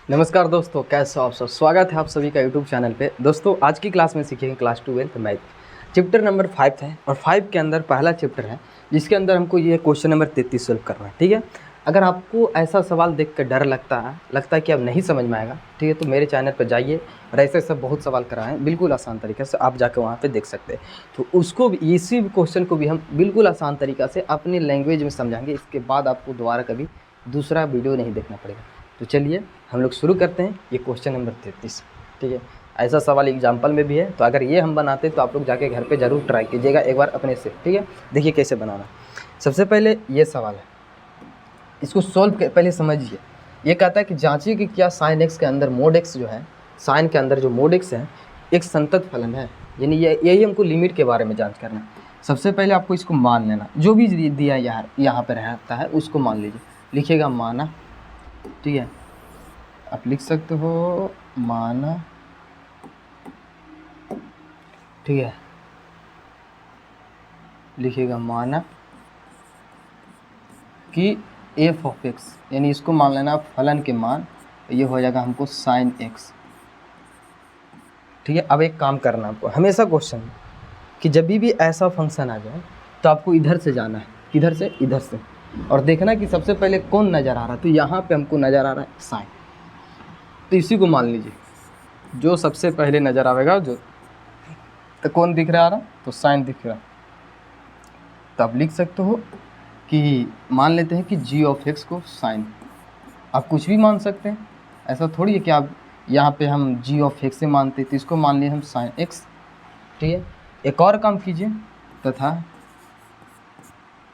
नमस्कार दोस्तों, कैसे हो आप सब। स्वागत है आप सभी का यूट्यूब चैनल पे। दोस्तों आज की क्लास में सीखेंगे class 12th math, chapter number 5 है और 5 के अंदर पहला चैप्टर है जिसके अंदर हमको ये क्वेश्चन नंबर 33 सोल्व करना है। ठीक है, अगर आपको ऐसा सवाल देख कर डर लगता है कि अब नहीं समझ में आएगा, ठीक है, तो मेरे चैनल पर जाइए और ऐसे ऐसा बहुत सवाल कराएँ बिल्कुल आसान तरीके से, आप जाकर वहाँ पर देख सकते हैं। तो उसको भी, इसी क्वेश्चन को भी हम बिल्कुल आसान तरीक़ा से अपनी लैंग्वेज में समझाएंगे। इसके बाद आपको दोबारा कभी दूसरा वीडियो नहीं देखना पड़ेगा। तो चलिए हम लोग शुरू करते हैं। ये क्वेश्चन नंबर 33, ठीक है। ऐसा सवाल एग्जाम्पल में भी है, तो अगर ये हम बनाते तो आप लोग जाके घर पे ज़रूर ट्राई कीजिएगा एक बार अपने से, ठीक है। देखिए कैसे बनाना। सबसे पहले ये सवाल है, इसको सॉल्व पहले समझिए। ये कहता है कि जांचिए कि क्या साइन एक्स के अंदर मोड एक्स जो है, साइन के अंदर जो मोड एक्स है एक संतत फलन है। यानी यही हमको लिमिट के बारे में जाँच करना है। सबसे पहले आपको इसको मान लेना, जो भी दिया यहाँ पर रहता है उसको मान लीजिए। लिखिएगा माना, ठीक है, आप लिख सकते हो माना, ठीक है, लिखिएगा माना कि एफ ऑफ एक्स, यानी इसको मान लेना फलन के मान, ये हो जाएगा हमको साइन एक्स, ठीक है। अब एक काम करना आपको, हमेशा क्वेश्चन कि जब भी ऐसा फंक्शन आ जाए तो आपको इधर से जाना है, किधर से, इधर से, और देखना कि सबसे पहले कौन नज़र आ रहा है। तो यहाँ पे हमको नज़र आ रहा है साइन, तो इसी को मान लीजिए, जो सबसे पहले नज़र आएगा जो, तो कौन दिख रहा है, तो साइन दिख रहा। तो आप लिख सकते हो कि मान लेते हैं कि जी ऑफ एक्स को साइन, आप कुछ भी मान सकते हैं, ऐसा थोड़ी है कि आप यहाँ पे हम जी ऑफ एक्स से मानते, तो इसको मान लिए हम साइन एक्स, ठीक है। एक और काम कीजिए, तथा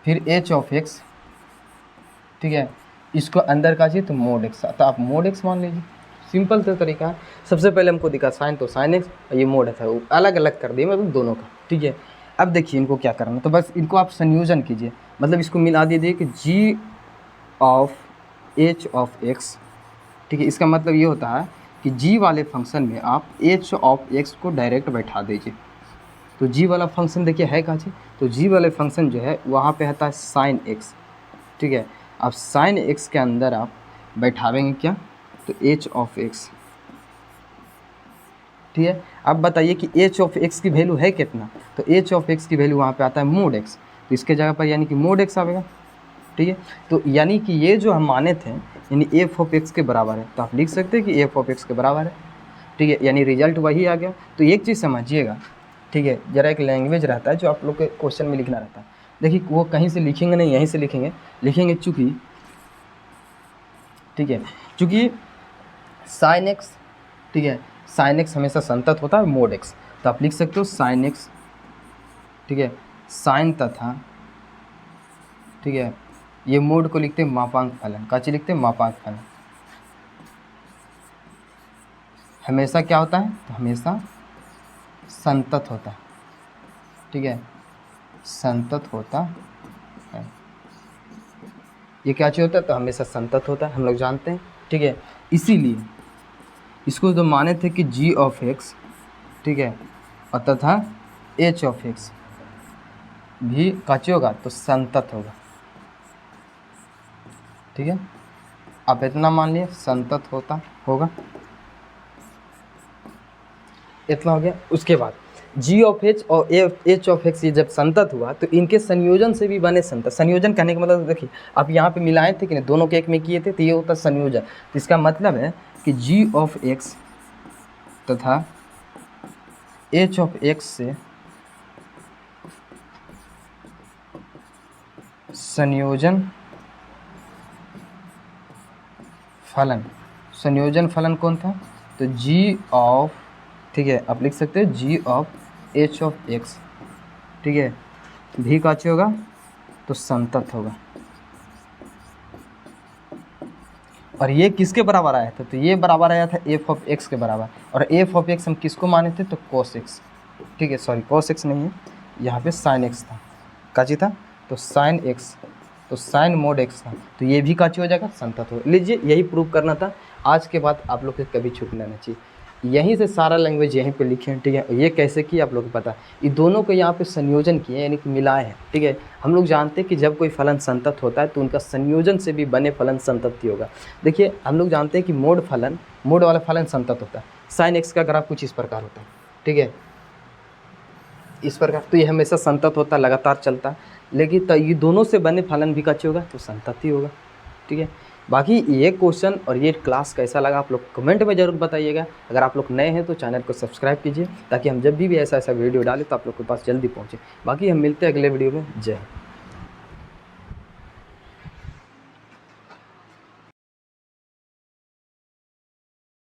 फिर एच ऑफ एक्स, ठीक है, इसको अंदर का चाहिए तो मोड एक्स, तो आप मोड एक्स मान लीजिए। सिंपल सा तरीका है। सबसे पहले हमको दिखा साइन, तो साइन एक्स, ये मोड है, वो अलग अलग कर दिए मतलब दोनों का, ठीक है। अब देखिए इनको क्या करना, तो बस इनको आप संयोजन कीजिए, मतलब इसको मिला दीजिए कि जी ऑफ एच ऑफ एक्स, ठीक है। इसका मतलब ये होता है कि जी वाले फंक्शन में आप एच ऑफ एक्स को डायरेक्ट बैठा दीजिए। तो जी वाला फंक्शन देखिए है कहाँ से, तो जी वाले फंक्शन जो है वहाँ पे आता है साइन एक्स, ठीक है। अब साइन एक्स के अंदर आप बैठावेंगे क्या, तो एच ऑफ एक्स, ठीक है। अब बताइए कि एच ऑफ एक्स की वैल्यू है कितना, तो एच ऑफ एक्स की वैल्यू वहाँ पे आता है मोड एक्स, तो इसके जगह पर यानी कि मोड एक्स आएगा, ठीक है। तो यानी कि ये जो हम माने थे यानी एफ ऑफ एक्स के बराबर है, तो आप लिख सकते हैं कि एफ ऑफ एक्स के बराबर है, ठीक है, यानी रिजल्ट वही आ गया। तो एक चीज़ समझिएगा, ठीक है, ज़रा एक लैंग्वेज रहता है जो आप लोग के क्वेश्चन में लिखना रहता है। देखिए वो कहीं से लिखेंगे नहीं, यहीं से लिखेंगे चूँकि, ठीक है, चूँकि साइन एक्स, ठीक है, साइन एक्स हमेशा संतत होता है मोड एक्स, तो आप लिख सकते हो साइन एक्स, ठीक है, साइन तथा, ठीक है, ये मोड को लिखते हैं मापांक फलन, का चीज लिखते हैं मापांक फलन। हमेशा क्या होता है, तो हमेशा संतत होता है, ठीक है, संतत होता है। ये क्या चीज़ होता है, तो हमेशा संतत होता है, हम लोग जानते हैं, ठीक है। इसीलिए इसको तो माने थे कि जी ऑफ एक्स, ठीक है, और तथा एच ऑफ एक्स भी काची होगा, तो संतत होगा, ठीक है। आप इतना मान लिए संतत होता होगा, इतना हो गया। उसके बाद जी ऑफ एच और एच ऑफ एक्स ये जब संतत हुआ तो इनके संयोजन से भी बने संतत। संयोजन कहने का मतलब देखिए, आप यहाँ पे मिलाए थे कि नहीं, दोनों के एक में किए थे, तो ये होता संयोजन। तो इसका मतलब है कि जी ऑफ एक्स तथा एच ऑफ एक्स से संयोजन फलन, संयोजन फलन कौन था, तो जी ऑफ, ठीक है, आप लिख सकते हो जी ऑफ एच ऑफ एक्स, ठीक है, भी काचे होगा, तो संतत होगा। और ये किसके बराबर आया था, तो ये बराबर आया था एफ ऑफ एक्स के बराबर, और एफ ऑफ एक्स हम किसको माने थे, तो कॉस एक्स, ठीक है, सॉरी कॉस एक्स नहीं है, यहाँ पे साइन एक्स था, काची था, तो साइन एक्स, तो साइन मोड एक्स था, तो ये भी काची हो जाएगा, संतत हो। लीजिए यही प्रूव करना था, आज के बाद आप लोग के कभी छूटना नहीं चाहिए। यहीं से सारा लैंग्वेज यहीं पे लिखे हैं, ठीक है। ये कैसे किया आप लोग को पता है, ये दोनों को यहाँ पे संयोजन किए यानी कि मिलाए हैं, ठीक है। हम लोग जानते हैं कि जब कोई फलन संतत होता है तो उनका संयोजन से भी बने फलन संतत ही होगा। देखिए हम लोग जानते हैं कि मोड वाला फलन संतत होता है। साइन एक्स का ग्राफ कुछ इस प्रकार होता है, ठीक है, इस प्रकार, तो ये हमेशा संतत होता है, लगातार चलता है। लेकिन तो ये दोनों से बने फलन भी कच्चे होगा तो संतत ही होगा, ठीक है। बाकी ये क्वेश्चन और ये क्लास कैसा लगा आप लोग कमेंट में ज़रूर बताइएगा। अगर आप लोग नए हैं तो चैनल को सब्सक्राइब कीजिए ताकि हम जब भी ऐसा वीडियो डालें तो आप लोग के पास जल्दी पहुँचे। बाकी हम मिलते हैं अगले वीडियो में। जय हिंद।